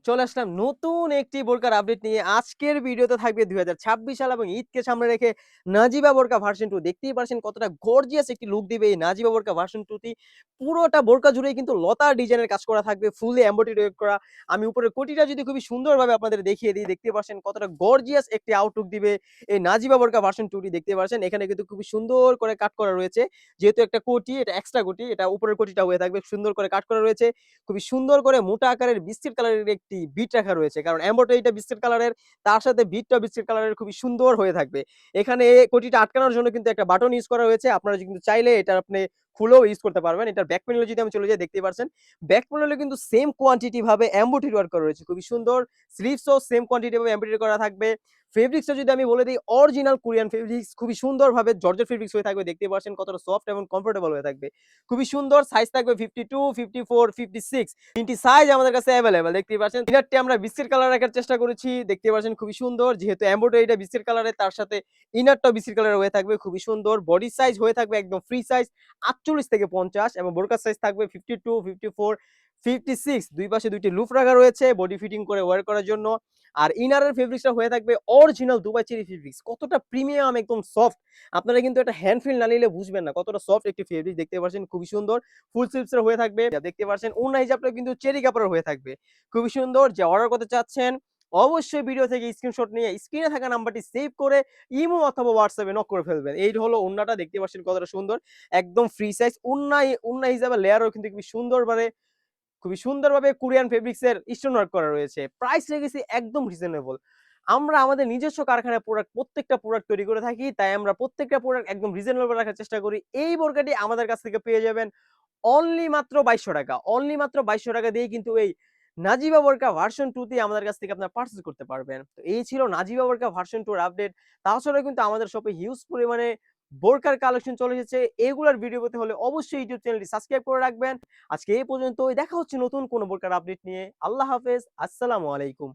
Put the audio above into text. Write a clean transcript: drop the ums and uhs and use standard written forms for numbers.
চলে আসলাম নতুন একটি বোরকার আপডেট নিয়ে। আজকের ভিডিওতে থাকবে ২০২৬ সাল এবং ঈদকে সামনে রেখে নাজিবা বোরকা ভার্সন 2 দেখতেই পারছেন কতটা গর্জিয়াস একটি লুক দিবে এই নাজিবা বোরকা ভার্সন 2 টি। পুরোটা বোরকা জুড়েই কিন্তু লতার ডিজাইনের কাজ করা থাকবে, ফুললি এমব্রয়ডারি ওয়ার্ক করা। আমি উপরের কোটিটা যদি খুবই সুন্দরভাবে আপনাদের দেখিয়ে দিই, দেখতে পাচ্ছেন কতটা গর্জিয়াস একটি আউটলুক দিবে এই নাজিবা বোরকা ভার্সন 2 টি দেখতে পাচ্ছেন। এখানে কিন্তু খুবই সুন্দর করে কাট করা রয়েছে। যেহেতু একটা কোটি, এটা এক্সট্রা কোটি, এটা উপরের কোটিটা হয়ে থাকবে, সুন্দর করে কাট করা রয়েছে। খুবই সুন্দর করে মোটা আকারের বিস্কিট কালারের একটি বিট রাখা রয়েছে। কারণ এমব্রয়ডারিটা বিস্কিট কালারের, তার সাথে বিটটাও বিস্কিট কালারের খুবই সুন্দর হয়ে থাকবে। এখানে কোটিটা আটকানোর জন্য কিন্তু একটা বাটন ইউজ করা হয়েছে। আপনারা কিন্তু চাইলে এটা আপনি খুলেও ইউজ করতে পারবেন। এটার ব্যাক প্যানেলে যদি আমি চলে যাই, দেখতেই পারছেন। ব্যাক প্যানেলে কিন্তু সেম কোয়ান্টিটি ভাবে এমব্রয়ডারি ওয়ার্ক করা রয়েছে। খুবই সুন্দর। স্লিভসও সেম কোয়ান্টিটি ভাবে এমব্রয়ডারি করা থাকবে। ফেব্রিক্সটা যদি আমি বলে দেই, অরিজিনাল কোরিয়ান ফেব্রিক্স, খুবই সুন্দরভাবে জর্জেট ফেব্রিক্স হয়ে থাকবে। দেখতেই পারছেন কতটা সফট এবং কমফোর্টেবল হয়ে থাকবে। খুবই সুন্দর। সাইজ থাকবে 52, 54, 56, তিনটি সাইজ আমাদের কাছে অ্যাভেলেবল। দেখতেই পাচ্ছেন ইনারটি আমরা বিস্কিট কালার রাখার চেষ্টা করেছি। দেখতে পাচ্ছেন খুবই সুন্দর। যেহেতু এমব্রয়ডারিটা বিস্কিট কালারের, তার সাথে ইনারটাও বিস্কিট কালারের হয়ে থাকবে। খুবই সুন্দর। বডি সাইজ হয়ে থাকবে একদম ফ্রি সাইজ 48 থেকে 50 এবং বোরকার সাইজ থাকবে 52, 54, 56। দুই পাশে দুইটি লুপ রাখা রয়েছে বডি ফিটিং করে ওয়্যার করার জন্য। আর ইনারের ফেব্রিক্সটা হয়ে থাকবে অরিজিনাল দুবাই চেরি ফেব্রিক্স। কতটা প্রিমিয়াম, একদম সফট। আপনারা কিন্তু এটা হ্যান্ড ফিল না নিলে বুঝবেন না কতটা সফট একটি ফেব্রিক। দেখতে পাচ্ছেন খুবই সুন্দর। ফুল স্লিভস এর হয়ে থাকবে। দেখতে পাচ্ছেন ওড়না হিজাবটা কিন্তু চেরি কাপড়ের হয়ে থাকবে। খুবই সুন্দর। যে অর্ডার করতে চাচ্ছেন, অবশ্যই ভিডিও থেকে স্ক্রিনশট নিয়ে স্ক্রিনে থাকা নাম্বারটি সেভ করে ইমো অথবা হোয়াটসঅ্যাপে নক করে ফেলবেন। এই হলো ওড়নাটা, দেখতে পাচ্ছেন কতটা সুন্দর। একদম ফ্রি সাইজ। ওড়না হিসাবে লেয়ারও কিন্তু খুবই সুন্দরভাবে কোরিয়ান ফেব্রিক্স এর স্টোন ওয়ার্ক করা রয়েছে। প্রাইস রেখেছি একদম রিজনেবল। আমরা আমাদের নিজস্ব কারখানায় প্রত্যেকটা প্রোডাক্ট তৈরি করে থাকি। তাই আমরা প্রত্যেকটা প্রোডাক্ট একদম রিজনেবল রাখার চেষ্টা করি। এই বোরকাটি আমাদের কাছ থেকে পেয়ে যাবেন অনলি মাত্র ৳২২০০। অনলি মাত্র ৳২২০০ দিয়েই কিন্তু এই নাজিবা বোরকা ভার্সন 2 টি আমাদের কাছ থেকে আপনারা পারচেজ করতে পারবেন। তো এই ছিল নাজিবা বোরকা ভার্সন 2 এর আপডেট। তাছাড়াও কিন্তু আমাদের শপে হিউজ পরিমাণে বোরকার কালেকশন চলে এসেছে। এগুলার ভিডিও পেতে হলে অবশ্যই ইউটিউব চ্যানেলটি সাবস্ক্রাইব করে রাখবেন। আজকে এই পর্যন্তই। দেখা হচ্ছে নতুন কোনো বোরকার আপডেট নিয়ে। আল্লাহ হাফেজ। আসসালামু আলাইকুম।